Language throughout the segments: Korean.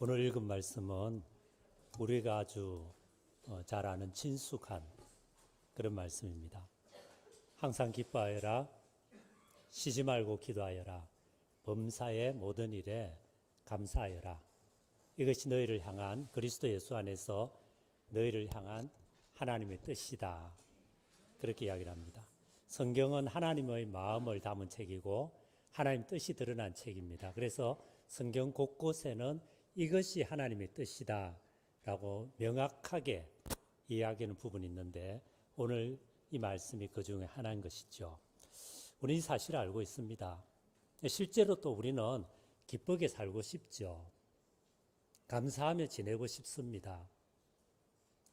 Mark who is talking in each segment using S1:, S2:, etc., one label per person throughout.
S1: 오늘 읽은 말씀은 우리가 아주 잘 아는 친숙한 그런 말씀입니다. 항상 기뻐하여라, 쉬지 말고 기도하여라, 범사의 모든 일에 감사하여라. 이것이 너희를 향한 그리스도 예수 안에서 너희를 향한 하나님의 뜻이다. 그렇게 이야기를 합니다. 성경은 하나님의 마음을 담은 책이고 하나님 뜻이 드러난 책입니다. 그래서 성경 곳곳에는 이것이 하나님의 뜻이다 라고 명확하게 이야기하는 부분이 있는데 오늘 이 말씀이 그 중에 하나인 것이죠. 우리는 이 사실을 알고 있습니다. 실제로 또 우리는 기쁘게 살고 싶죠. 감사하며 지내고 싶습니다.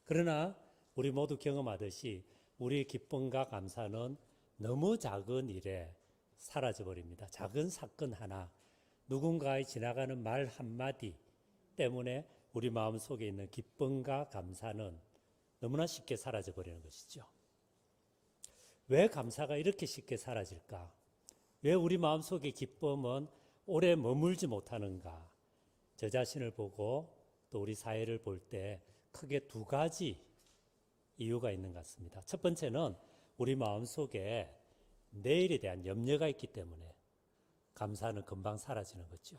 S1: 그러나 우리 모두 경험하듯이 우리의 기쁨과 감사는 너무 작은 일에 사라져버립니다. 작은 사건 하나, 누군가의 지나가는 말 한마디 때문에 우리 마음속에 있는 기쁨과 감사는 너무나 쉽게 사라져버리는 것이죠. 왜 감사가 이렇게 쉽게 사라질까? 왜 우리 마음속의 기쁨은 오래 머물지 못하는가? 저 자신을 보고 또 우리 사회를 볼 때 크게 두 가지 이유가 있는 것 같습니다. 첫 번째는 우리 마음속에 내일에 대한 염려가 있기 때문에 감사는 금방 사라지는 거죠.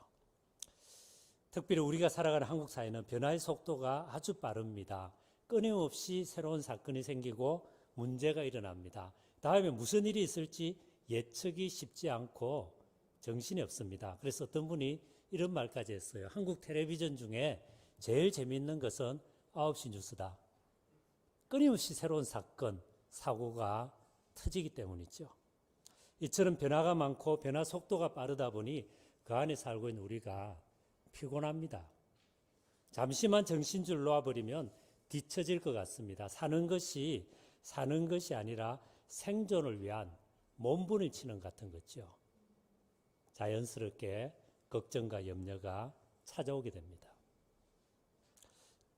S1: 특별히 우리가 살아가는 한국 사회는 변화의 속도가 아주 빠릅니다. 끊임없이 새로운 사건이 생기고 문제가 일어납니다. 다음에 무슨 일이 있을지 예측이 쉽지 않고 정신이 없습니다. 그래서 어떤 분이 이런 말까지 했어요. 한국 텔레비전 중에 제일 재미있는 것은 9시 뉴스다. 끊임없이 새로운 사건, 사고가 터지기 때문이죠. 이처럼 변화가 많고 변화 속도가 빠르다 보니 그 안에 살고 있는 우리가 피곤합니다. 잠시만 정신줄 놓아버리면 뒤처질 것 같습니다. 사는 것이 아니라 생존을 위한 몸부림치는 같은 거죠. 자연스럽게 걱정과 염려가 찾아오게 됩니다.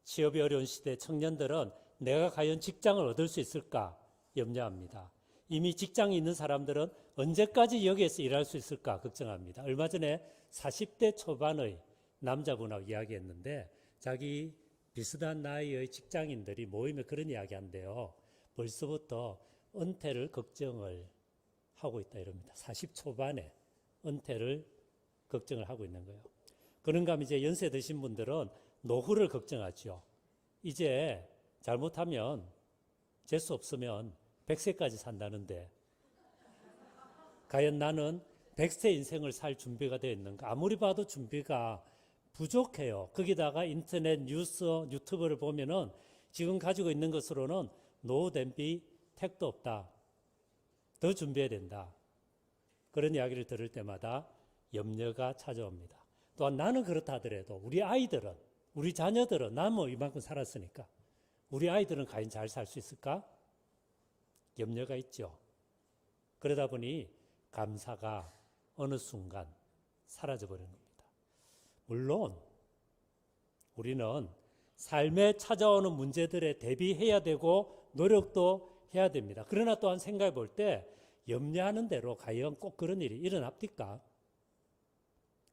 S1: 취업이 어려운 시대 청년들은 내가 과연 직장을 얻을 수 있을까 염려합니다. 이미 직장이 있는 사람들은 언제까지 여기에서 일할 수 있을까 걱정합니다. 얼마 전에 40대 초반의 남자분하고 이야기했는데 자기 비슷한 나이의 직장인들이 모이면 그런 이야기 한대요. 벌써부터 은퇴를 걱정을 하고 있다 이럽니다. 40 초반에 은퇴를 걱정을 하고 있는 거예요. 그런가 하면 이제 연세 드신 분들은 노후를 걱정하죠. 이제 잘못하면 재수 없으면 100세까지 산다는데 과연 나는 100세 인생을 살 준비가 되어 있는가? 아무리 봐도 준비가 부족해요. 거기다가 인터넷, 뉴스, 유튜브를 보면은 지금 가지고 있는 것으로는 노후 대비 택도 없다. 더 준비해야 된다. 그런 이야기를 들을 때마다 염려가 찾아옵니다. 또한 나는 그렇다 하더라도 우리 아이들은, 우리 자녀들은 난 뭐 이만큼 살았으니까 우리 아이들은 과연 잘 살 수 있을까? 염려가 있죠. 그러다 보니 감사가 어느 순간 사라져버리는 겁니다. 물론 우리는 삶에 찾아오는 문제들에 대비해야 되고 노력도 해야 됩니다. 그러나 또한 생각해 볼 때 염려하는 대로 과연 꼭 그런 일이 일어납니까?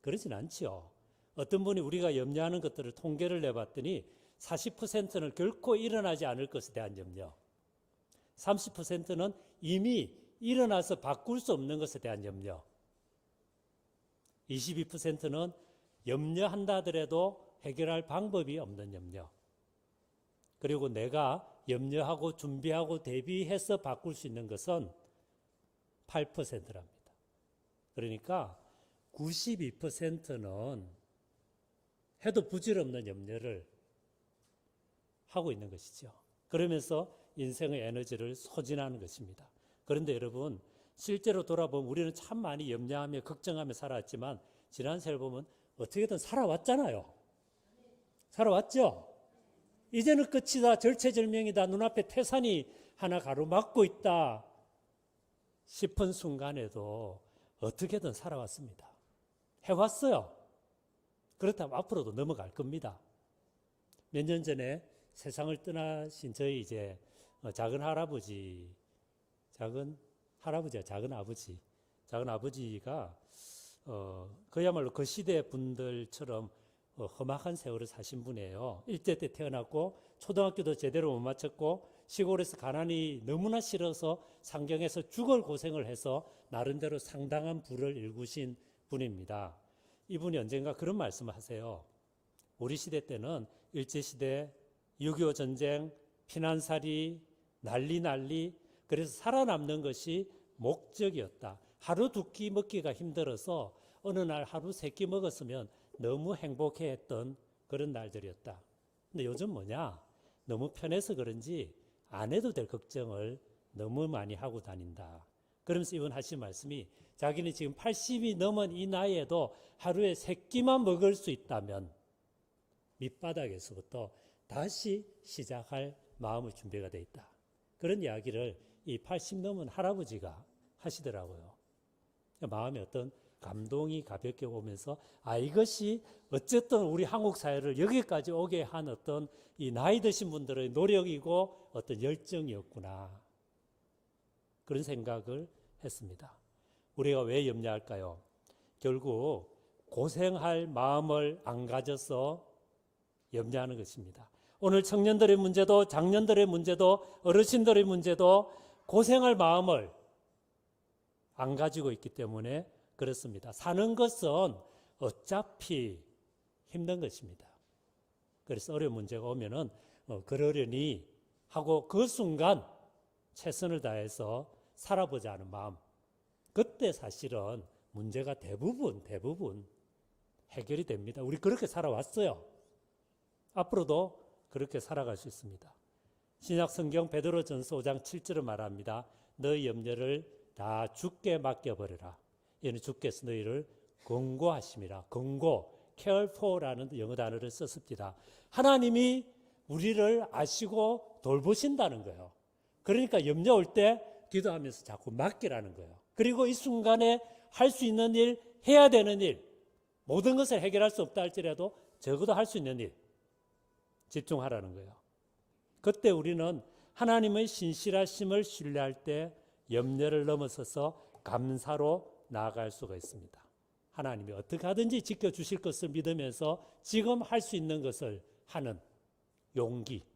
S1: 그러진 않죠. 어떤 분이 우리가 염려하는 것들을 통계를 내봤더니 40%는 결코 일어나지 않을 것에 대한 염려, 30%는 이미 일어나서 바꿀 수 없는 것에 대한 염려, 22%는 염려한다 하더라도 해결할 방법이 없는 염려, 그리고 내가 염려하고 준비하고 대비해서 바꿀 수 있는 것은 8%랍니다. 그러니까 92%는 해도 부질없는 염려를 하고 있는 것이죠. 그러면서 인생의 에너지를 소진하는 것입니다. 그런데 여러분, 실제로 돌아보면 우리는 참 많이 염려하며 걱정하며 살아왔지만 지난 세월 보면 어떻게든 살아왔잖아요. 살아왔죠? 이제는 끝이다, 절체절명이다, 눈앞에 태산이 하나 가로막고 있다 싶은 순간에도 어떻게든 살아왔습니다. 해왔어요. 그렇다면 앞으로도 넘어갈 겁니다. 몇 년 전에 세상을 떠나신 저희 이제 작은 아버지가 그야말로 그 시대 분들처럼 험악한 세월을 사신 분이에요. 일제 때 태어났고 초등학교도 제대로 못 마쳤고 시골에서 가난이 너무나 싫어서 상경에서 죽을 고생을 해서 나름대로 상당한 부를 일구신 분입니다. 이분이 언젠가 그런 말씀을 하세요. 우리 시대 때는 일제시대, 6.25 전쟁, 피난살이, 난리 그래서 살아남는 것이 목적이었다. 하루 두 끼 먹기가 힘들어서 어느 날 하루 세 끼 먹었으면 너무 행복해했던 그런 날들이었다. 근데 요즘 뭐냐? 너무 편해서 그런지 안 해도 될 걱정을 너무 많이 하고 다닌다. 그러면서 이분 하신 말씀이 자기는 지금 80이 넘은 이 나이에도 하루에 세 끼만 먹을 수 있다면 밑바닥에서부터 다시 시작할 마음의 준비가 돼 있다. 그런 이야기를 이 80 넘은 할아버지가 하시더라고요. 마음에 어떤 감동이 가볍게 오면서 이것이 어쨌든 우리 한국 사회를 여기까지 오게 한 어떤 이 나이 드신 분들의 노력이고 어떤 열정이었구나. 그런 생각을 했습니다. 우리가 왜 염려할까요? 결국 고생할 마음을 안 가져서 염려하는 것입니다. 오늘 청년들의 문제도 장년들의 문제도 어르신들의 문제도 고생할 마음을 안 가지고 있기 때문에 그렇습니다. 사는 것은 어차피 힘든 것입니다. 그래서 어려운 문제가 오면은 그러려니 하고 그 순간 최선을 다해서 살아보자 하는 마음. 그때 사실은 문제가 대부분 해결이 됩니다. 우리 그렇게 살아왔어요. 앞으로도 그렇게 살아갈 수 있습니다. 신약 성경 베드로전서 5장 7절을 말합니다. 너희 염려를 다 주께 맡겨버려라. 이는 주께서 너희를 권고하심이라. 권고, care for라는 영어 단어를 썼습니다. 하나님이 우리를 아시고 돌보신다는 거예요. 그러니까 염려 올 때 기도하면서 자꾸 맡기라는 거예요. 그리고 이 순간에 할 수 있는 일, 해야 되는 일, 모든 것을 해결할 수 없다 할지라도 적어도 할 수 있는 일 집중하라는 거예요. 그때 우리는 하나님의 신실하심을 신뢰할 때 염려를 넘어서서 감사로 나아갈 수가 있습니다. 하나님이 어떻게 하든지 지켜주실 것을 믿으면서 지금 할 수 있는 것을 하는 용기가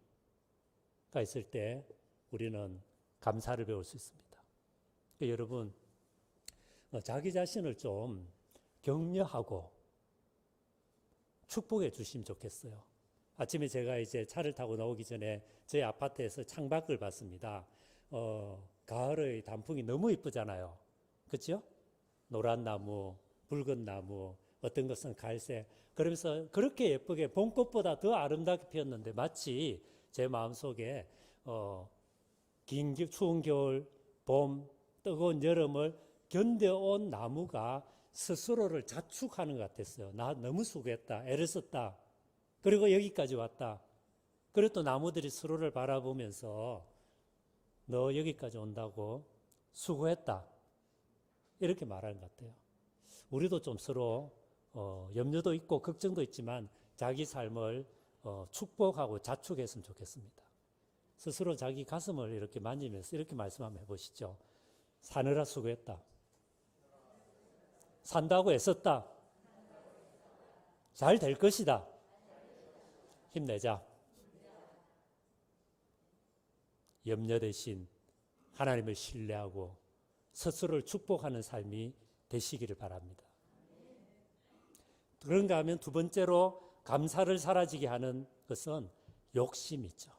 S1: 있을 때 우리는 감사를 배울 수 있습니다. 그러니까 여러분 자기 자신을 좀 격려하고 축복해 주시면 좋겠어요. 아침에 제가 이제 차를 타고 나오기 전에 저희 아파트에서 창밖을 봤습니다. 가을의 단풍이 너무 이쁘잖아요. 그렇죠? 노란 나무, 붉은 나무, 어떤 것은 갈색. 그러면서 그렇게 예쁘게 봄꽃보다 더 아름답게 피었는데 마치 제 마음속에 긴 추운 겨울, 봄, 뜨거운 여름을 견뎌온 나무가 스스로를 자축하는 것 같았어요. 나 너무 수고했다. 애를 썼다. 그리고 여기까지 왔다. 그리고 또 나무들이 서로를 바라보면서 너 여기까지 온다고 수고했다. 이렇게 말하는 것 같아요. 우리도 좀 서로 염려도 있고 걱정도 있지만 자기 삶을 축복하고 자축했으면 좋겠습니다. 스스로 자기 가슴을 이렇게 만지면서 이렇게 말씀 한번 해보시죠. 사느라 수고했다. 산다고 애썼다. 잘 될 것이다. 힘내자. 염려 대신 하나님을 신뢰하고 스스로를 축복하는 삶이 되시기를 바랍니다. 그런가 하면 두 번째로 감사를 사라지게 하는 것은 욕심이죠.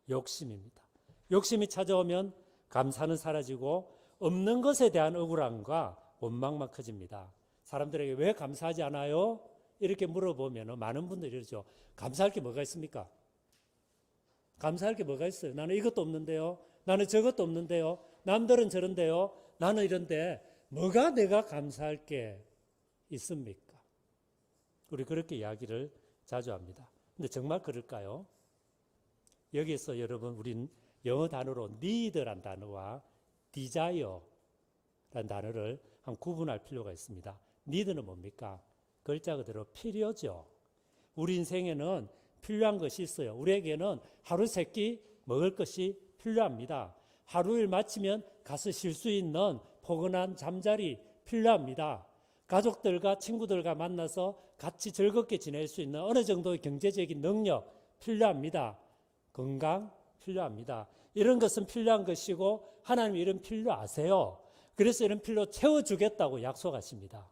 S1: 욕심입니다. 욕심이 찾아오면 감사는 사라지고 없는 것에 대한 억울함과 원망만 커집니다. 사람들에게 왜 감사하지 않아요? 이렇게 물어보면 많은 분들이 이러죠. 감사할 게 뭐가 있습니까? 감사할 게 뭐가 있어요? 나는 이것도 없는데요. 나는 저것도 없는데요. 남들은 저런데요. 나는 이런데 뭐가 내가 감사할 게 있습니까? 우리 그렇게 이야기를 자주 합니다. 근데 정말 그럴까요? 여기서 여러분 우린 영어 단어로 need란 단어와 desire란 단어를 한 구분할 필요가 있습니다. need는 뭡니까? 글자 그대로 필요죠. 우리 인생에는 필요한 것이 있어요. 우리에게는 하루 세 끼 먹을 것이 필요합니다. 하루 일 마치면 가서 쉴 수 있는 포근한 잠자리 필요합니다. 가족들과 친구들과 만나서 같이 즐겁게 지낼 수 있는 어느 정도의 경제적인 능력 필요합니다. 건강 필요합니다. 이런 것은 필요한 것이고 하나님 이런 필요 아세요. 그래서 이런 필요 채워주겠다고 약속하십니다.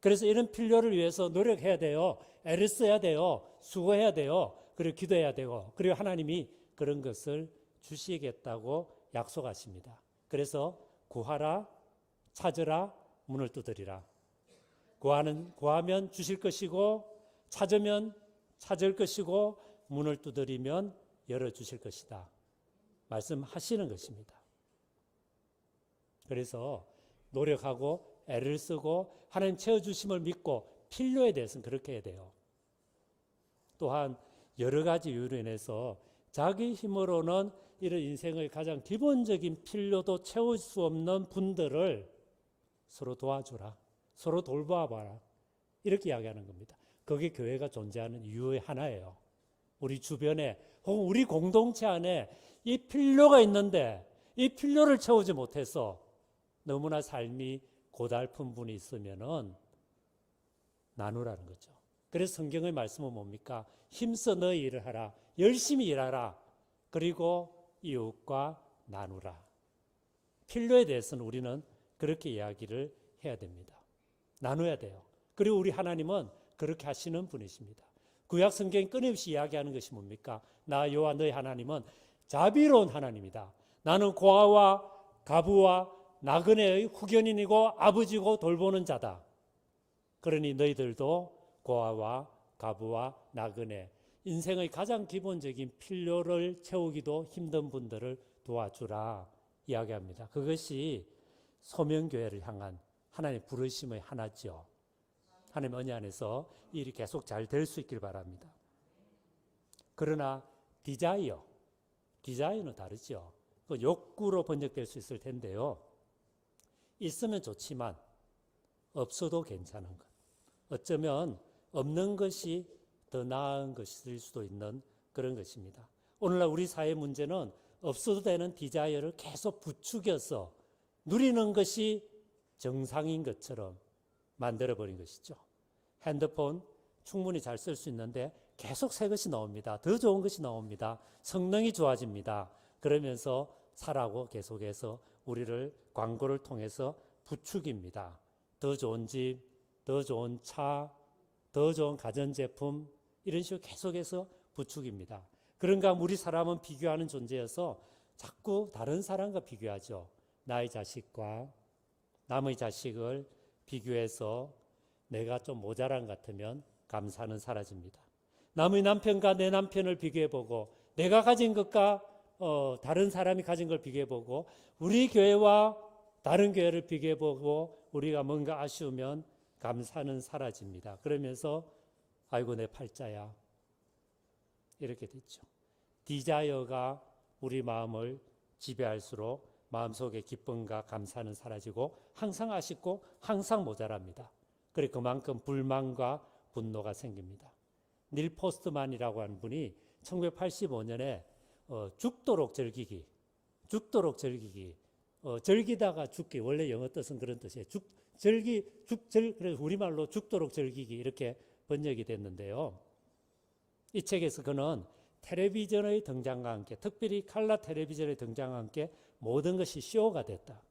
S1: 그래서 이런 필요를 위해서 노력해야 돼요. 애를 써야 돼요. 수고해야 돼요. 그리고 기도해야 되고 그리고 하나님이 그런 것을 주시겠다고 약속하십니다. 그래서 구하라, 찾으라, 문을 두드리라. 구하면 주실 것이고 찾으면 찾을 것이고 문을 두드리면 열어주실 것이다. 말씀하시는 것입니다. 그래서 노력하고 애를 쓰고 하나님 채워주심을 믿고 필요에 대해서는 그렇게 해야 돼요. 또한 여러 가지 이유로 인해서 자기 힘으로는 이런 인생의 가장 기본적인 필요도 채울 수 없는 분들을 서로 도와주라. 서로 돌봐봐라. 이렇게 이야기하는 겁니다. 그게 교회가 존재하는 이유의 하나예요. 우리 주변에 혹은 우리 공동체 안에 이 필요가 있는데 이 필요를 채우지 못해서 너무나 삶이 고달픈 분이 있으면은 나누라는 거죠. 그래서 성경의 말씀은 뭡니까? 힘써 너희 일을 하라. 열심히 일하라. 그리고 이웃과 나누라. 필요에 대해서는 우리는 그렇게 이야기를 해야 됩니다. 나눠야 돼요. 그리고 우리 하나님은 그렇게 하시는 분이십니다. 구약 성경이 끊임없이 이야기하는 것이 뭡니까? 나 여호와 너희 하나님은 자비로운 하나님이다. 나는 고아와 가부와 나그네의 후견인이고 아버지고 돌보는 자다. 그러니 너희들도 고아와 가부와 나그네, 인생의 가장 기본적인 필요를 채우기도 힘든 분들을 도와주라 이야기합니다. 그것이 소명교회를 향한 하나님의 부르심의 하나죠. 하나님 은혜 안에서 일이 계속 잘 될 수 있길 바랍니다. 그러나 디자이어는 다르죠. 그 욕구로 번역될 수 있을 텐데요. 있으면 좋지만 없어도 괜찮은 것. 어쩌면 없는 것이 더 나은 것일 수도 있는 그런 것입니다. 오늘날 우리 사회 문제는 없어도 되는 디자이어를 계속 부추겨서 누리는 것이 정상인 것처럼 만들어버린 것이죠. 핸드폰 충분히 잘 쓸 수 있는데 계속 새 것이 나옵니다. 더 좋은 것이 나옵니다. 성능이 좋아집니다. 그러면서 사라고 계속해서 우리를 광고를 통해서 부추깁니다. 더 좋은 집, 더 좋은 차, 더 좋은 가전제품 이런 식으로 계속해서 부추깁니다. 그런가 우리 사람은 비교하는 존재여서 자꾸 다른 사람과 비교하죠. 나의 자식과 남의 자식을 비교해서 내가 좀 모자란 것 같으면 감사는 사라집니다. 남의 남편과 내 남편을 비교해보고 내가 가진 것과 다른 사람이 가진 걸 비교해보고 우리 교회와 다른 교회를 비교해보고 우리가 뭔가 아쉬우면 감사는 사라집니다. 그러면서 아이고 내 팔자야 이렇게 됐죠. 디자이어가 우리 마음을 지배할수록 마음속의 기쁨과 감사는 사라지고 항상 아쉽고 항상 모자랍니다. 그리고 그만큼 불만과 분노가 생깁니다. 닐 포스트만이라고 하는 분이 1985년에 죽도록 즐기기, 즐기다가 죽기, 원래 영어 뜻은 그런 뜻이에요. 그래서 우리말로 죽도록 즐기기 이렇게 번역이 됐는데요. 이 책에서 그는 텔레비전의 등장과 함께, 특별히 칼라 텔레비전의 등장과 함께 모든 것이 쇼가 됐다.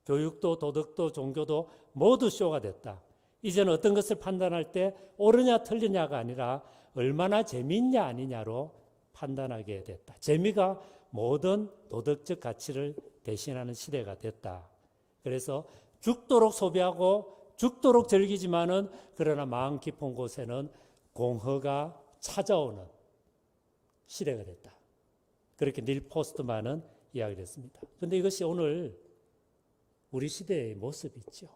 S1: 교육도 도덕도 종교도 모두 쇼가 됐다. 이제는 어떤 것을 판단할 때 옳으냐 틀리냐가 아니라 얼마나 재미있냐 아니냐로 판단하게 됐다. 재미가 모든 도덕적 가치를 대신하는 시대가 됐다. 그래서 죽도록 소비하고 죽도록 즐기지만은 그러나 마음 깊은 곳에는 공허가 찾아오는 시대가 됐다. 그렇게 닐 포스트만은 이야기를 했습니다. 그런데 이것이 오늘 우리 시대의 모습이죠.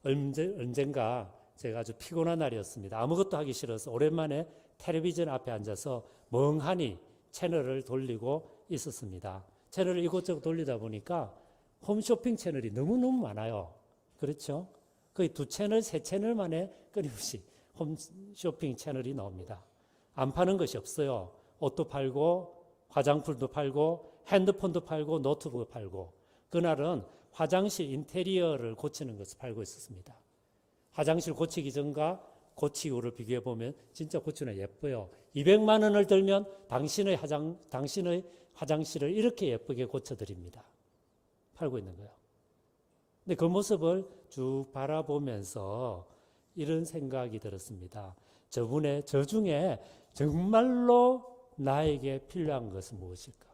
S1: 언젠가 제가 아주 피곤한 날이었습니다. 아무것도 하기 싫어서 오랜만에 텔레비전 앞에 앉아서 멍하니 채널을 돌리고 있었습니다. 채널을 이곳저곳 돌리다 보니까 홈쇼핑 채널이 너무너무 많아요. 그렇죠? 거의 2채널, 3채널 만에 끊임없이 홈쇼핑 채널이 나옵니다. 안 파는 것이 없어요. 옷도 팔고 화장품도 팔고 핸드폰도 팔고 노트북도 팔고. 그날은 화장실 인테리어를 고치는 것을 팔고 있었습니다. 화장실 고치기 전과 고치기 후를 비교해 보면 진짜 고치는 예뻐요. 200만 원을 들면 당신의 화장실을 이렇게 예쁘게 고쳐드립니다. 팔고 있는 거예요. 근데 그 모습을 쭉 바라보면서 이런 생각이 들었습니다. 저 중에 정말로 나에게 필요한 것은 무엇일까?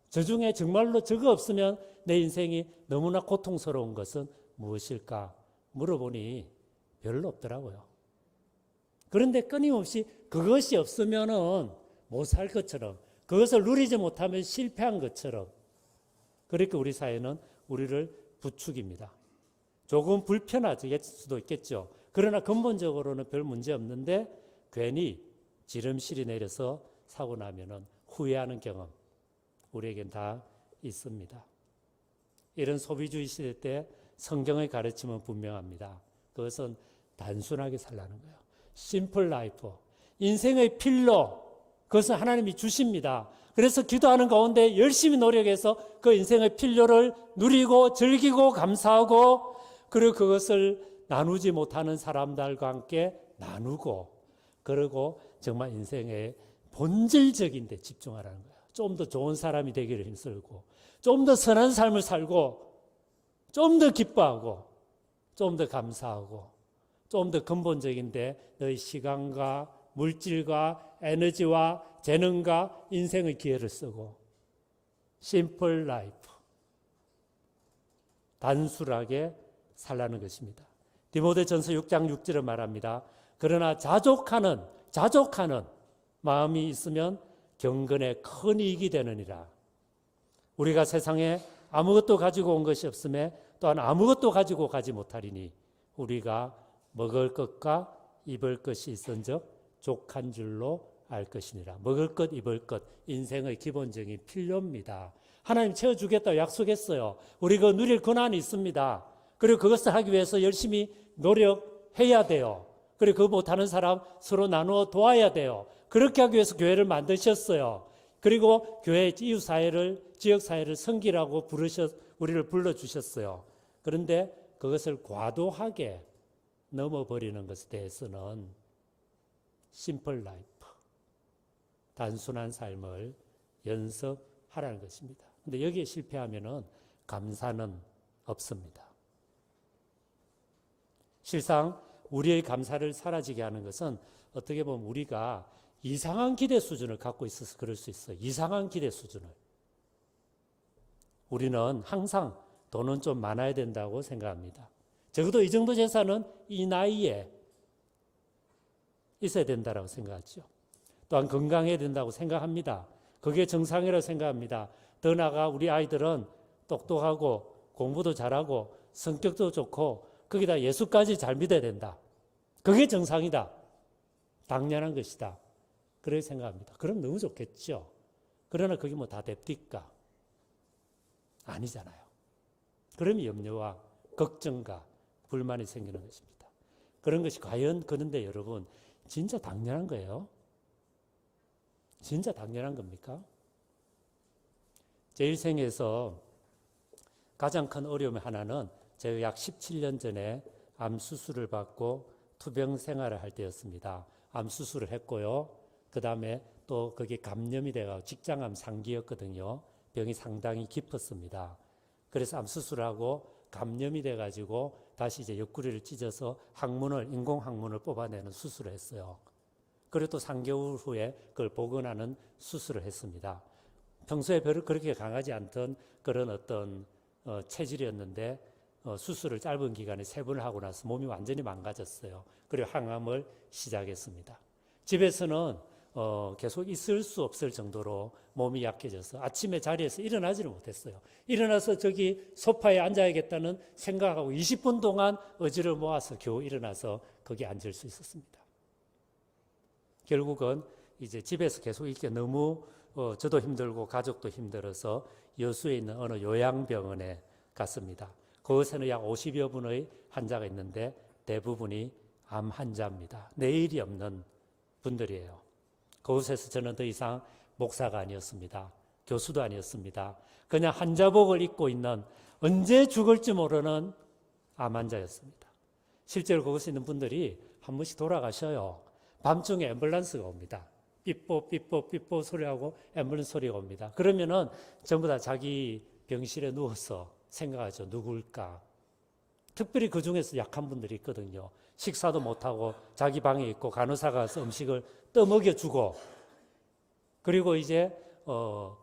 S1: 저 중에 정말로 저거 없으면 내 인생이 너무나 고통스러운 것은 무엇일까? 물어보니 별로 없더라고요. 그런데 끊임없이 그것이 없으면은 못 살 것처럼, 그것을 누리지 못하면 실패한 것처럼, 그렇게 우리 사회는 우리를 부추깁니다. 조금 불편할 수도 있겠죠. 그러나 근본적으로는 별 문제 없는데 괜히 지름실이 내려서 사고 나면은 후회하는 경험 우리에겐 다 있습니다. 이런 소비주의 시대 때 성경의 가르침은 분명합니다. 그것은 단순하게 살라는 거예요. 심플 라이프. 인생의 필로, 그것은 하나님이 주십니다. 그래서 기도하는 가운데 열심히 노력해서 그 인생의 필요를 누리고 즐기고 감사하고, 그리고 그것을 나누지 못하는 사람들과 함께 나누고, 그리고 정말 인생의 본질적인 데 집중하라는 거예요. 좀 더 좋은 사람이 되기를 힘쓰고, 좀 더 선한 삶을 살고, 좀 더 기뻐하고, 좀 더 감사하고, 좀 더 근본적인데 너희 시간과 물질과 에너지와 재능과 인생의 기회를 쓰고, 심플 라이프, 단순하게 살라는 것입니다. 디모데전서 6장 6절에 말합니다. 그러나 자족하는 마음이 있으면 경건에 큰 이익이 되느니라. 우리가 세상에 아무것도 가지고 온 것이 없음에 또한 아무것도 가지고 가지 못하리니 우리가 먹을 것과 입을 것이 있은즉 족한 줄로 알 것이니라. 먹을 것, 입을 것, 인생의 기본적인 필요입니다. 하나님 채워주겠다고 약속했어요. 우리 그 누릴 권한이 있습니다. 그리고 그것을 하기 위해서 열심히 노력해야 돼요. 그리고 그거 못하는 사람 서로 나누어 도와야 돼요. 그렇게 하기 위해서 교회를 만드셨어요. 그리고 교회 이웃사회를, 지역사회를 섬기라고 우리를 불러주셨어요. 그런데 그것을 과도하게 넘어버리는 것에 대해서는 심플 라이프, 단순한 삶을 연습하라는 것입니다. 그런데 여기에 실패하면은 감사는 없습니다. 실상 우리의 감사를 사라지게 하는 것은 어떻게 보면 우리가 이상한 기대 수준을 갖고 있어서 그럴 수 있어요. 이상한 기대 수준을. 우리는 항상 돈은 좀 많아야 된다고 생각합니다. 적어도 이 정도 재산은 이 나이에 있어야 된다고 생각하죠. 또한 건강해야 된다고 생각합니다. 그게 정상이라고 생각합니다. 더 나아가 우리 아이들은 똑똑하고 공부도 잘하고 성격도 좋고 거기다 예수까지 잘 믿어야 된다. 그게 정상이다. 당연한 것이다. 그렇게 생각합니다. 그럼 너무 좋겠죠. 그러나 그게 뭐 다 됩니까? 아니잖아요. 그럼 염려와 걱정과 불만이 생기는 것입니다. 그런 것이 과연 그런데 여러분 진짜 당연한 거예요? 진짜 당연한 겁니까? 제 일생에서 가장 큰 어려움 하나는 제가 약 17년 전에 암 수술을 받고 투병 생활을 할 때였습니다. 암 수술을 했고요. 그 다음에 또 그게 감염이 돼서 직장암 상기였거든요. 병이 상당히 깊었습니다. 그래서 암 수술하고 감염이 돼가지고 다시 이제 옆구리를 찢어서 인공 항문을 뽑아내는 수술을 했어요. 그리고 또 3개월 후에 그걸 복원하는 수술을 했습니다. 평소에 별로 그렇게 강하지 않던 그런 어떤 체질이었는데 수술을 짧은 기간에 3번을 하고 나서 몸이 완전히 망가졌어요. 그리고 항암을 시작했습니다. 집에서는 계속 있을 수 없을 정도로 몸이 약해져서 아침에 자리에서 일어나지를 못했어요. 일어나서 저기 소파에 앉아야겠다는 생각하고 20분 동안 의지를 모아서 겨우 일어나서 거기 앉을 수 있었습니다. 결국은 이제 집에서 계속 있게 너무 저도 힘들고 가족도 힘들어서 여수에 있는 어느 요양병원에 갔습니다. 그곳에는 약 50여 분의 환자가 있는데 대부분이 암 환자입니다. 내일이 없는 분들이에요. 그곳에서 저는 더 이상 목사가 아니었습니다. 교수도 아니었습니다. 그냥 환자복을 입고 있는 언제 죽을지 모르는 암 환자였습니다. 실제로 그곳에 있는 분들이 한 번씩 돌아가셔요. 밤중에 앰뷸런스가 옵니다. 삐뽀 삐뽀 삐뽀 소리하고 앰뷸런스 소리가 옵니다. 그러면은 전부 다 자기 병실에 누워서 생각하죠. 누굴까? 특별히 그 중에서 약한 분들이 있거든요. 식사도 못하고 자기 방에 있고 간호사가 가서 음식을 떠먹여주고, 그리고 이제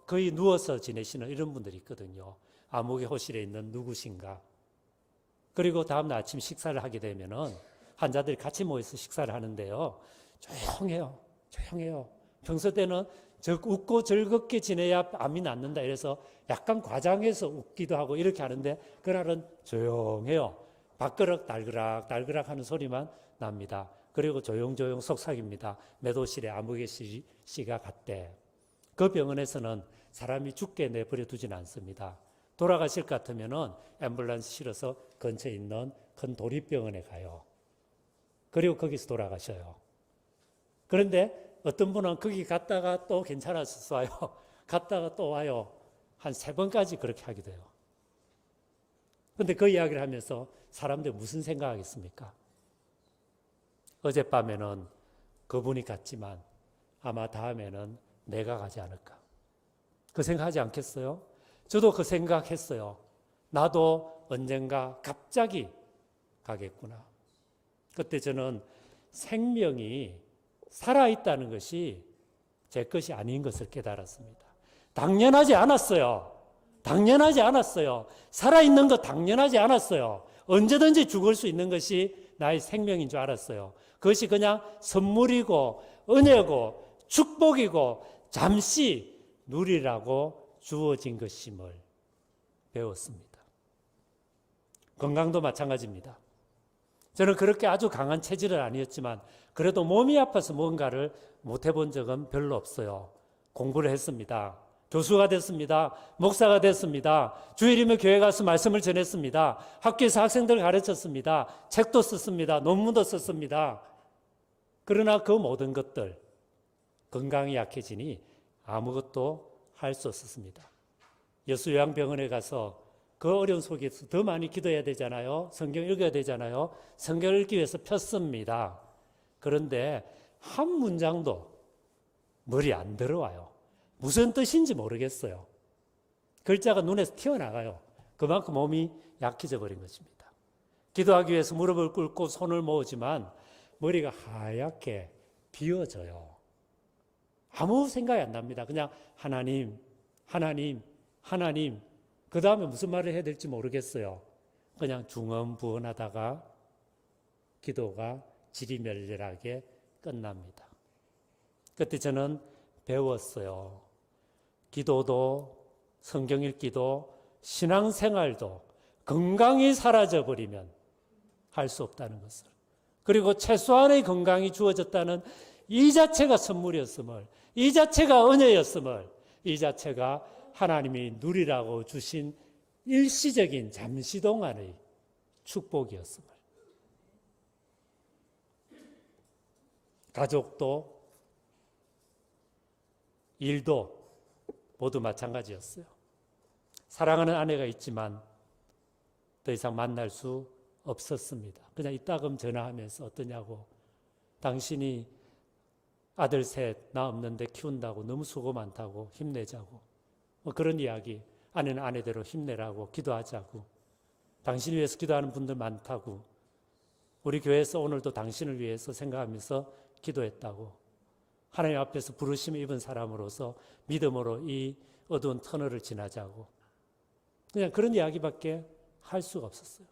S1: 거의 누워서 지내시는 이런 분들이 있거든요. 암흑의 호실에 있는 누구신가. 그리고 다음날 아침 식사를 하게 되면은 환자들이 같이 모여서 식사를 하는데요. 조용해요. 조용해요. 평소 때는 웃고 즐겁게 지내야 암이 낫는다 이래서 약간 과장해서 웃기도 하고 이렇게 하는데, 그날은 조용해요. 밥그릇 달그락 달그락 하는 소리만 납니다. 그리고 조용조용 속삭입니다. 매도실에 암흑의 씨가 갔대. 그 병원에서는 사람이 죽게 내버려 두진 않습니다. 돌아가실 것 같으면은 앰뷸런스 실어서 근처에 있는 큰 도립병원에 가요. 그리고 거기서 돌아가셔요. 그런데 어떤 분은 거기 갔다가 또 괜찮아서 와요. 갔다가 또 와요. 한 3번까지 그렇게 하게 돼요. 그런데 그 이야기를 하면서 사람들 무슨 생각하겠습니까? 어젯밤에는 그분이 갔지만 아마 다음에는 내가 가지 않을까. 그 생각하지 않겠어요? 저도 그 생각했어요. 나도 언젠가 갑자기 가겠구나. 그때 저는 생명이 살아있다는 것이 제 것이 아닌 것을 깨달았습니다. 당연하지 않았어요. 당연하지 않았어요. 살아있는 거 당연하지 않았어요. 언제든지 죽을 수 있는 것이 나의 생명인 줄 알았어요. 그것이 그냥 선물이고 은혜고 축복이고 잠시 누리라고 주어진 것임을 배웠습니다. 건강도 마찬가지입니다. 저는 그렇게 아주 강한 체질은 아니었지만 그래도 몸이 아파서 뭔가를 못 해본 적은 별로 없어요. 공부를 했습니다. 교수가 됐습니다. 목사가 됐습니다. 주일이면 교회 가서 말씀을 전했습니다. 학교에서 학생들을 가르쳤습니다. 책도 썼습니다. 논문도 썼습니다. 그러나 그 모든 것들, 건강이 약해지니 아무것도 할 수 없었습니다. 여수요양병원에 가서 그 어려운 속에서 더 많이 기도해야 되잖아요. 성경 읽어야 되잖아요. 성경 읽기 위해서 폈습니다. 그런데 한 문장도 머리 안 들어와요. 무슨 뜻인지 모르겠어요. 글자가 눈에서 튀어나가요. 그만큼 몸이 약해져 버린 것입니다. 기도하기 위해서 무릎을 꿇고 손을 모으지만 머리가 하얗게 비워져요. 아무 생각이 안 납니다. 그냥 하나님, 하나님, 하나님. 그 다음에 무슨 말을 해야 될지 모르겠어요. 그냥 중언부언하다가 기도가 지리멸렬하게 끝납니다. 그때 저는 배웠어요. 기도도 성경 읽기도 신앙생활도 건강이 사라져버리면 할 수 없다는 것을, 그리고 최소한의 건강이 주어졌다는 이 자체가 선물이었음을, 이 자체가 은혜였음을, 이 자체가 하나님이 누리라고 주신 일시적인 잠시 동안의 축복이었음을. 가족도 일도 모두 마찬가지였어요. 사랑하는 아내가 있지만 더 이상 만날 수 없었습니다. 그냥 이따금 전화하면서 어떠냐고, 당신이 아들 셋 나 없는데 키운다고 너무 수고 많다고, 힘내자고, 뭐 그런 이야기. 아내는 아내대로 힘내라고, 기도하자고, 당신을 위해서 기도하는 분들 많다고, 우리 교회에서 오늘도 당신을 위해서 생각하면서 기도했다고, 하나님 앞에서 부르심을 입은 사람으로서 믿음으로 이 어두운 터널을 지나자고, 그냥 그런 이야기밖에 할 수가 없었어요.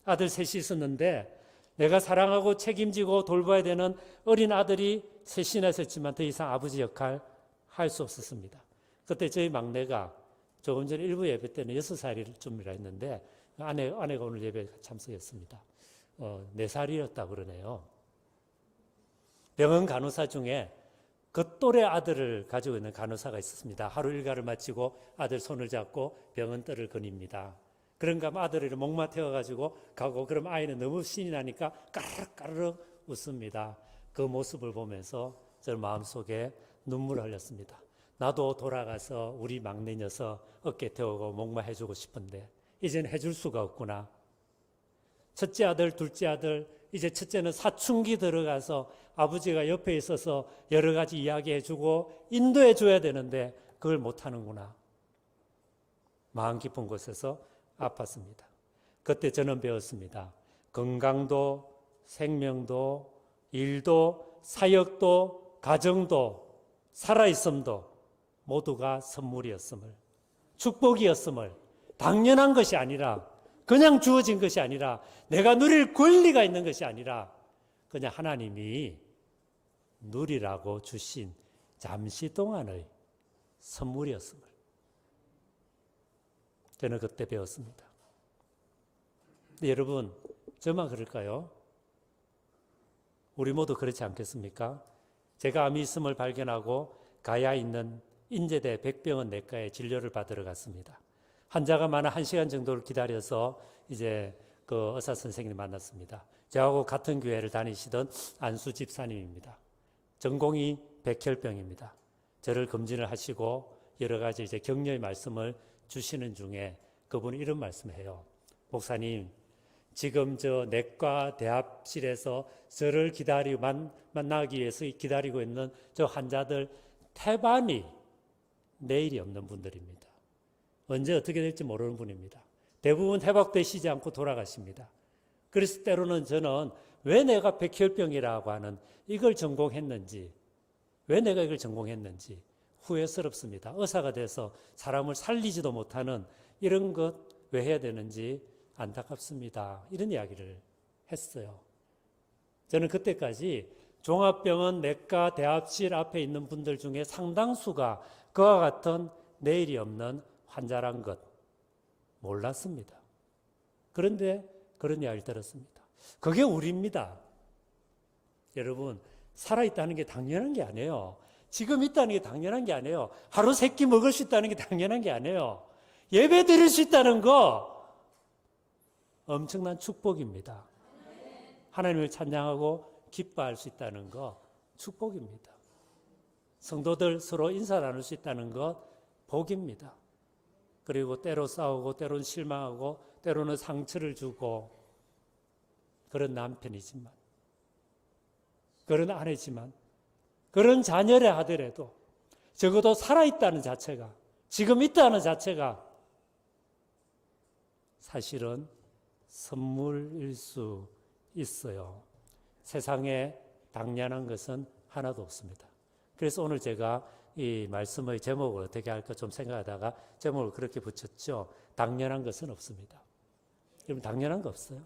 S1: 아들 셋이 있었는데 내가 사랑하고 책임지고 돌봐야 되는 어린 아들이 셋이나 있었지만 더 이상 아버지 역할 할 수 없었습니다. 그때 저희 막내가 조금 전에 일부 예배 때는 6살쯤이라 했는데 아내가 오늘 예배에 참석했습니다. 4살이었다 그러네요. 병원 간호사 중에 그 또래 아들을 가지고 있는 간호사가 있었습니다. 하루 일과를 마치고 아들 손을 잡고 병원 뜰을 거닙니다. 그런가 하면 아들을 목마 태워가지고 가고, 그럼 아이는 너무 신이 나니까 까르륵 웃습니다. 그 모습을 보면서 저 마음속에 눈물을 흘렸습니다. 나도 돌아가서 우리 막내 녀석 어깨 태우고 목마 해주고 싶은데 이제는 해줄 수가 없구나. 첫째 아들, 둘째 아들, 이제 첫째는 사춘기 들어가서 아버지가 옆에 있어서 여러 가지 이야기해주고 인도해 줘야 되는데 그걸 못하는구나. 마음 깊은 곳에서 아팠습니다. 그때 저는 배웠습니다. 건강도, 생명도, 일도, 사역도, 가정도, 살아있음도 모두가 선물이었음을, 축복이었음을, 당연한 것이 아니라, 그냥 주어진 것이 아니라, 내가 누릴 권리가 있는 것이 아니라 그냥 하나님이 누리라고 주신 잠시 동안의 선물이었음을 저는 그때 배웠습니다. 근데 여러분, 저만 그럴까요? 우리 모두 그렇지 않겠습니까? 제가 암이 있음을 발견하고 가야에 있는 인제대 백병원 내과에 진료를 받으러 갔습니다. 환자가 많아 1시간 정도를 기다려서 이제 그 의사 선생님을 만났습니다. 저하고 같은 교회를 다니시던 안수 집사님입니다. 전공이 백혈병입니다. 저를 검진을 하시고 여러 가지 이제 격려의 말씀을 주시는 중에 그분이 이런 말씀을 해요. 목사님, 지금 저 내과 대합실에서 저를 만나기 위해서 기다리고 있는 저 환자들 태반이 내일이 없는 분들입니다. 언제 어떻게 될지 모르는 분입니다. 대부분 회복되시지 않고 돌아가십니다. 그래서 때로는 저는 왜 내가 백혈병이라고 하는 이걸 전공했는지, 왜 내가 이걸 전공했는지 후회스럽습니다. 의사가 돼서 사람을 살리지도 못하는 이런 것 왜 해야 되는지 안타깝습니다. 이런 이야기를 했어요. 저는 그때까지 종합병원 내과 대합실 앞에 있는 분들 중에 상당수가 그와 같은 내일이 없는 환자란 것 몰랐습니다. 그런데 그런 이야기를 들었습니다. 그게 우리입니다. 여러분, 살아있다는 게 당연한 게 아니에요. 지금 있다는 게 당연한 게 아니에요. 하루 세 끼 먹을 수 있다는 게 당연한 게 아니에요. 예배 드릴 수 있다는 거 엄청난 축복입니다. 하나님을 찬양하고 기뻐할 수 있다는 거 축복입니다. 성도들 서로 인사 나눌 수 있다는 것 복입니다. 그리고 때로 싸우고 때로는 실망하고 때로는 상처를 주고 그런 남편이지만, 그런 아내지만, 그런 자녀라 하더라도 적어도 살아있다는 자체가, 지금 있다는 자체가 사실은 선물일 수 있어요. 세상에 당연한 것은 하나도 없습니다. 그래서 오늘 제가 이 말씀의 제목을 어떻게 할까 좀 생각하다가 제목을 그렇게 붙였죠. 당연한 것은 없습니다. 여러분, 당연한 거 없어요.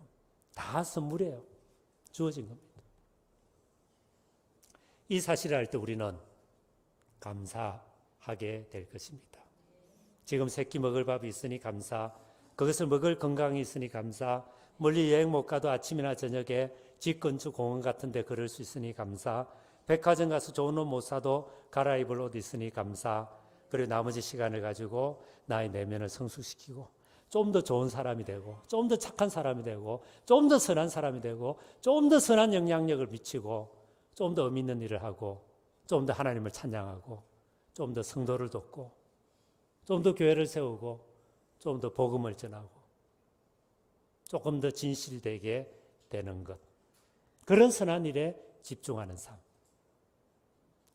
S1: 다 선물이에요. 주어진 겁니다. 이 사실을 알 때 우리는 감사하게 될 것입니다. 지금 세 끼 먹을 밥이 있으니 감사, 그것을 먹을 건강이 있으니 감사, 멀리 여행 못 가도 아침이나 저녁에 집 근처 공원 같은 데 걸을 수 있으니 감사, 백화점 가서 좋은 옷 못 사도 갈아입을 옷 있으니 감사, 그리고 나머지 시간을 가지고 나의 내면을 성숙시키고 좀 더 좋은 사람이 되고 좀 더 착한 사람이 되고 좀 더 선한 사람이 되고 좀 더 선한 영향력을 미치고 좀 더 의미 있는 일을 하고 좀 더 하나님을 찬양하고 좀 더 성도를 돕고 좀 더 교회를 세우고 좀 더 복음을 전하고 조금 더 진실되게 되는 것, 그런 선한 일에 집중하는 삶,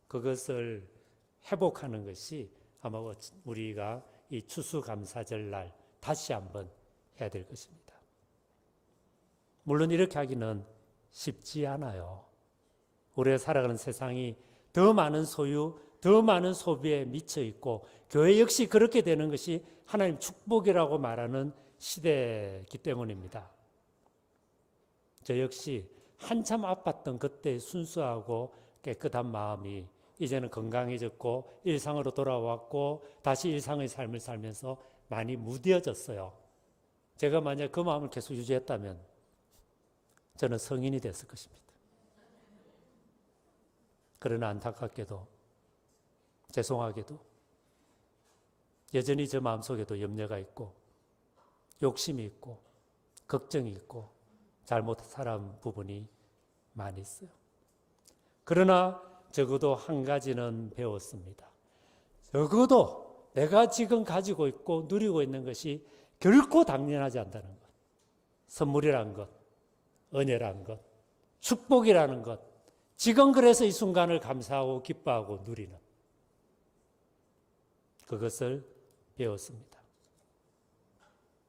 S1: 그것을 회복하는 것이 아마 우리가 이 추수감사절 날 다시 한번 해야 될 것입니다. 물론 이렇게 하기는 쉽지 않아요. 우리가 살아가는 세상이 더 많은 소유, 더 많은 소비에 미쳐 있고 교회 역시 그렇게 되는 것이 하나님 축복이라고 말하는 시대이기 때문입니다. 저 역시 한참 아팠던 그때의 순수하고 깨끗한 마음이 이제는 건강해졌고 일상으로 돌아왔고 다시 일상의 삶을 살면서 많이 무뎌졌어요. 제가 만약 그 마음을 계속 유지했다면 저는 성인이 됐을 것입니다. 그러나 안타깝게도 죄송하게도 여전히 저 마음속에도 염려가 있고 욕심이 있고 걱정이 있고 잘못 살아온 부분이 많이 있어요. 그러나 적어도 한 가지는 배웠습니다. 적어도 내가 지금 가지고 있고 누리고 있는 것이 결코 당연하지 않다는 것. 선물이라는 것, 은혜라는 것, 축복이라는 것. 지금 그래서 이 순간을 감사하고 기뻐하고 누리는 그것을 배웠습니다.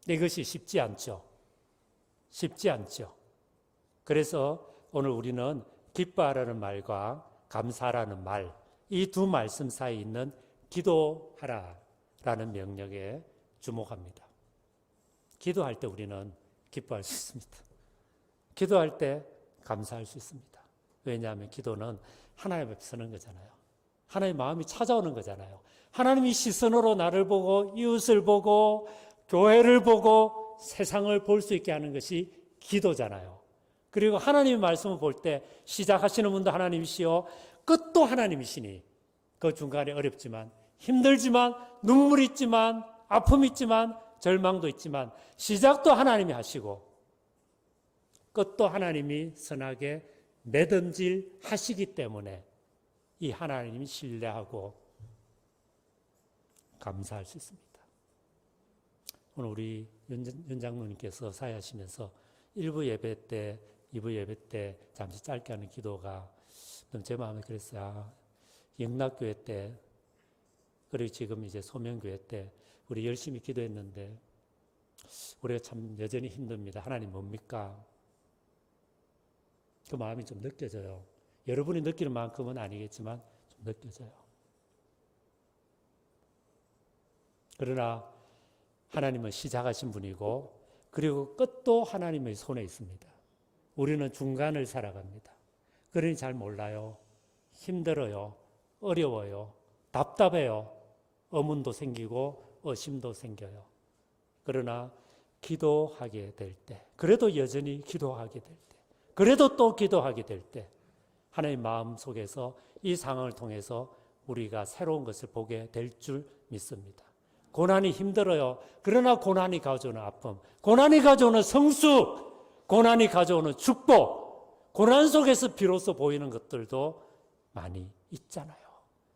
S1: 이것이 쉽지 않죠. 쉽지 않죠. 그래서 오늘 우리는 기뻐하라는 말과 감사라는 말, 이 두 말씀 사이에 있는 기도하라라는 명령에 주목합니다. 기도할 때 우리는 기뻐할 수 있습니다. 기도할 때 감사할 수 있습니다. 왜냐하면 기도는 하나님 앞에 서는 거잖아요. 하나님의 마음이 찾아오는 거잖아요. 하나님이 시선으로 나를 보고 이웃을 보고 교회를 보고 세상을 볼 수 있게 하는 것이 기도잖아요. 그리고 하나님의 말씀을 볼 때 시작하시는 분도 하나님이시요 끝도 하나님이시니 그 중간에 어렵지만 힘들지만 눈물 있지만 아픔 있지만 절망도 있지만 시작도 하나님이 하시고 끝도 하나님이 선하게 매듭질 하시기 때문에 이 하나님이 신뢰하고 감사할 수 있습니다. 오늘 우리 윤 장로님께서 사회하시면서 1부 예배 때, 2부 예배 때 잠시 짧게 하는 기도가 제 마음에 그랬어요. 영락교회 때, 그리고 지금 이제 소명교회 때 우리 열심히 기도했는데 우리가 참 여전히 힘듭니다. 하나님 뭡니까? 그 마음이 좀 느껴져요. 여러분이 느끼는 만큼은 아니겠지만 좀 느껴져요. 그러나 하나님은 시작하신 분이고 그리고 끝도 하나님의 손에 있습니다. 우리는 중간을 살아갑니다. 그러니 잘 몰라요. 힘들어요. 어려워요. 답답해요. 의문도 생기고 의심도 생겨요. 그러나 기도하게 될 때, 그래도 여전히 기도하게 될 때, 그래도 또 기도하게 될 때 하나님 마음 속에서 이 상황을 통해서 우리가 새로운 것을 보게 될 줄 믿습니다. 고난이 힘들어요. 그러나 고난이 가져오는 아픔, 고난이 가져오는 성숙, 고난이 가져오는 축복, 고난 속에서 비로소 보이는 것들도 많이 있잖아요.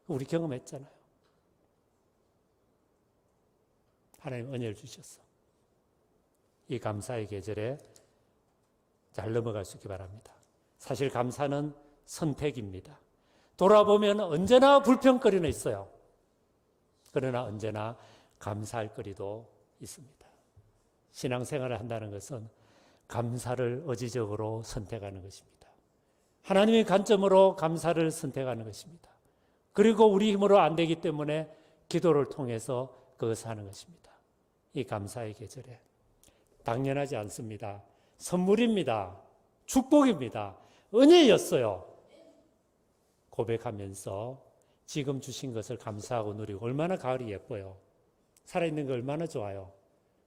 S1: 우리 경험했잖아요. 하나님 은혜를 주셨어. 이 감사의 계절에 잘 넘어갈 수 있기 바랍니다. 사실 감사는 선택입니다. 돌아보면 언제나 불평거리는 있어요. 그러나 언제나 감사할 거리도 있습니다. 신앙생활을 한다는 것은 감사를 의지적으로 선택하는 것입니다. 하나님의 관점으로 감사를 선택하는 것입니다. 그리고 우리 힘으로 안 되기 때문에 기도를 통해서 그것을 하는 것입니다. 이 감사의 계절에 당연하지 않습니다. 선물입니다. 축복입니다. 은혜였어요. 고백하면서 지금 주신 것을 감사하고 누리고 얼마나 가을이 예뻐요. 살아있는 거 얼마나 좋아요.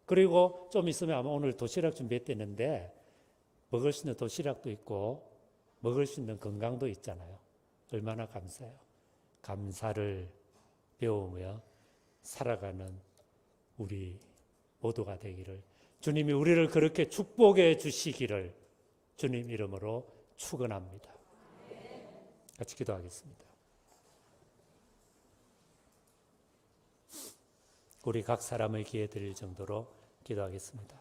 S1: 그리고 좀 있으면 아마 오늘 도시락 준비했대는데 먹을 수 있는 도시락도 있고 먹을 수 있는 건강도 있잖아요. 얼마나 감사해요. 감사를 배우며 살아가는 우리 모두가 되기를, 주님이 우리를 그렇게 축복해 주시기를 주님 이름으로 축원합니다. 같이 기도하겠습니다. 우리 각 사람의 기회 드릴 정도로 기도하겠습니다.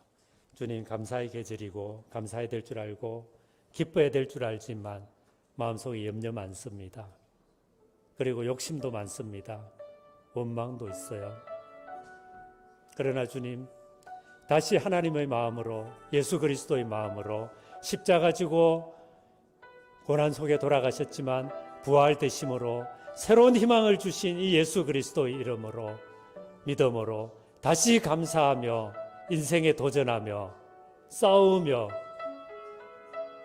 S1: 주님, 감사의 계절이고 감사해야 될 줄 알고 기뻐해야 될 줄 알지만 마음속에 염려 많습니다. 그리고 욕심도 많습니다. 원망도 있어요. 그러나 주님, 다시 하나님의 마음으로, 예수 그리스도의 마음으로 십자가 지고 고난 속에 돌아가셨지만 부활되심으로 새로운 희망을 주신 이 예수 그리스도의 이름으로, 믿음으로 다시 감사하며 인생에 도전하며 싸우며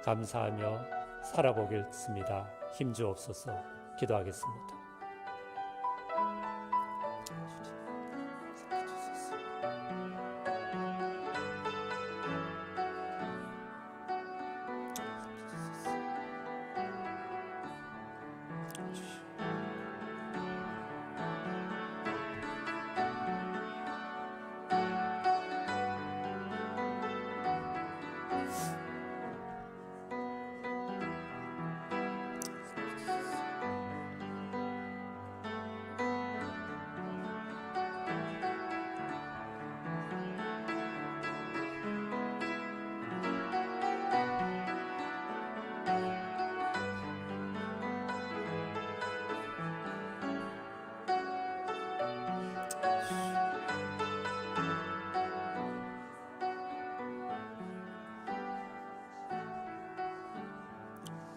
S1: 감사하며 살아보겠습니다. 힘 주옵소서. 기도하겠습니다.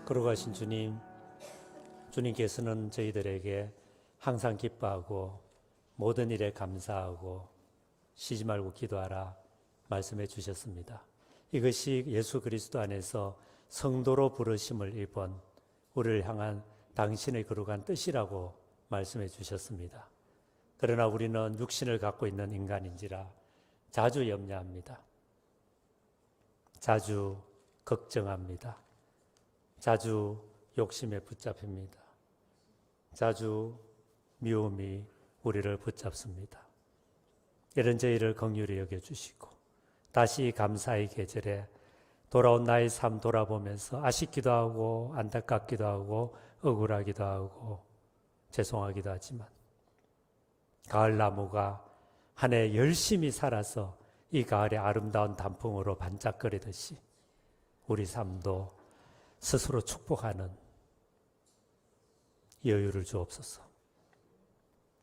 S1: 걸어가신 주님, 주님께서는 저희들에게 항상 기뻐하고 모든 일에 감사하고 쉬지 말고 기도하라 말씀해 주셨습니다. 이것이 예수 그리스도 안에서 성도로 부르심을 입은 우리를 향한 당신의 거룩한 뜻이라고 말씀해 주셨습니다. 그러나 우리는 육신을 갖고 있는 인간인지라 자주 염려합니다. 자주 걱정합니다. 자주 욕심에 붙잡힙니다. 자주 미움이 우리를 붙잡습니다. 이런 저희를 긍휼히 여겨주시고 다시 감사의 계절에 돌아온 나의 삶 돌아보면서 아쉽기도 하고 안타깝기도 하고 억울하기도 하고 죄송하기도 하지만 가을나무가 한 해 열심히 살아서 이 가을의 아름다운 단풍으로 반짝거리듯이 우리 삶도 스스로 축복하는 여유를 주옵소서.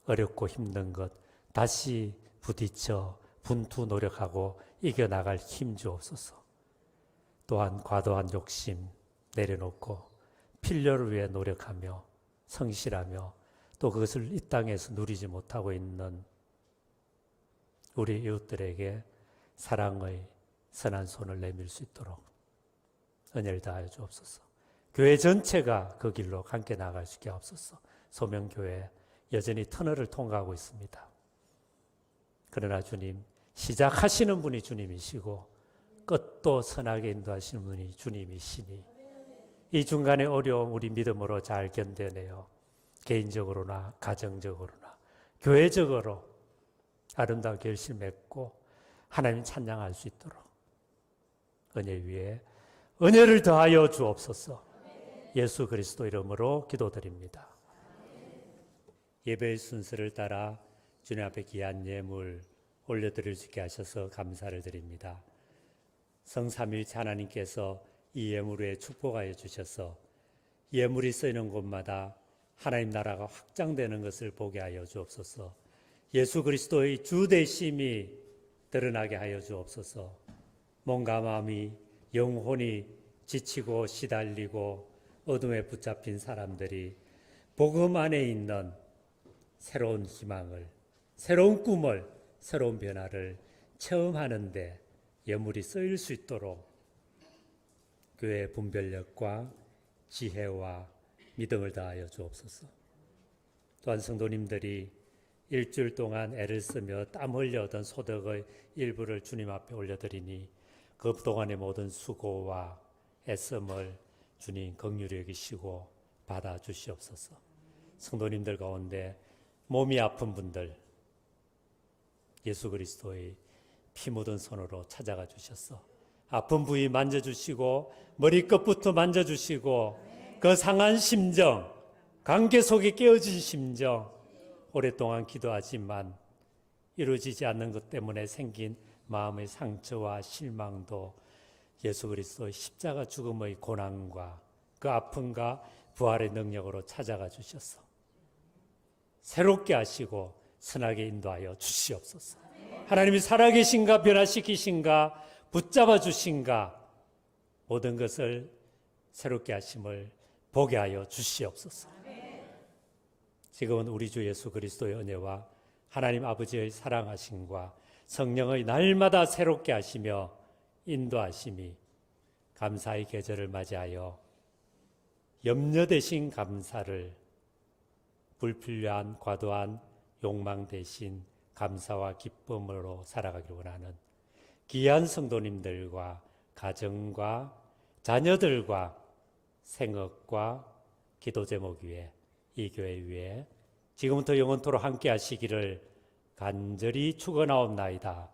S1: 어렵고 힘든 것 다시 부딪혀 분투 노력하고 이겨나갈 힘 주옵소서. 또한 과도한 욕심 내려놓고 필요를 위해 노력하며 성실하며 또 그것을 이 땅에서 누리지 못하고 있는 우리 이웃들에게 사랑의 선한 손을 내밀 수 있도록 은혜를 다하여 주옵소서. 교회 전체가 그 길로 함께 나아갈 수 있게 하옵소서. 소명교회 여전히 터널을 통과하고 있습니다. 그러나 주님, 시작하시는 분이 주님이시고 끝도 선하게 인도하시는 분이 주님이시니 이 중간에 어려움 우리 믿음으로 잘 견뎌내어 개인적으로나 가정적으로나 교회적으로 아름다운 결실 맺고 하나님 찬양할 수 있도록 은혜 위에 은혜를 더하여 주옵소서. 예수 그리스도 이름으로 기도드립니다. 예배의 순서를 따라 주님 앞에 귀한 예물 올려드릴 수 있게 하셔서 감사를 드립니다. 성삼일체 하나님께서 이 예물 위에 축복하여 주셔서 예물이 쓰이는 곳마다 하나님 나라가 확장되는 것을 보게 하여 주옵소서. 예수 그리스도의 주되심이 드러나게 하여 주옵소서. 몸과 마음이 영혼이 지치고 시달리고 어둠에 붙잡힌 사람들이 복음 안에 있는 새로운 희망을, 새로운 꿈을, 새로운 변화를 체험하는데 예물이 쓰일 수 있도록 교회의 분별력과 지혜와 믿음을 다하여 주옵소서. 또한 성도님들이 일주일 동안 애를 쓰며 땀 흘려 얻은 소득의 일부를 주님 앞에 올려드리니 그 동안의 모든 수고와 애씀을 주님 긍휼히 여기시고 받아주시옵소서. 성도님들 가운데 몸이 아픈 분들 예수 그리스도의 피 묻은 손으로 찾아가 주셔서 아픈 부위 만져주시고 머리끝부터 만져주시고 그 상한 심정, 관계 속에 깨어진 심정, 오랫동안 기도하지만 이루어지지 않는 것 때문에 생긴 마음의 상처와 실망도 예수 그리스도의 십자가 죽음의 고난과 그 아픔과 부활의 능력으로 찾아가 주셔서 새롭게 하시고 선하게 인도하여 주시옵소서. 하나님이 살아계신가 변화시키신가 붙잡아 주신가 모든 것을 새롭게 하심을 보게 하여 주시옵소서. 지금은 우리 주 예수 그리스도의 은혜와 하나님 아버지의 사랑하심과 성령의 날마다 새롭게 하시며 인도하심이 감사의 계절을 맞이하여 염려 대신 감사를 불필요한 과도한 욕망 대신 감사와 기쁨으로 살아가기를 원하는 귀한 성도님들과 가정과 자녀들과 생업과 기도 제목 위에 이 교회 위에 지금부터 영원토록 함께 하시기를 간절히 축원하옵나이다.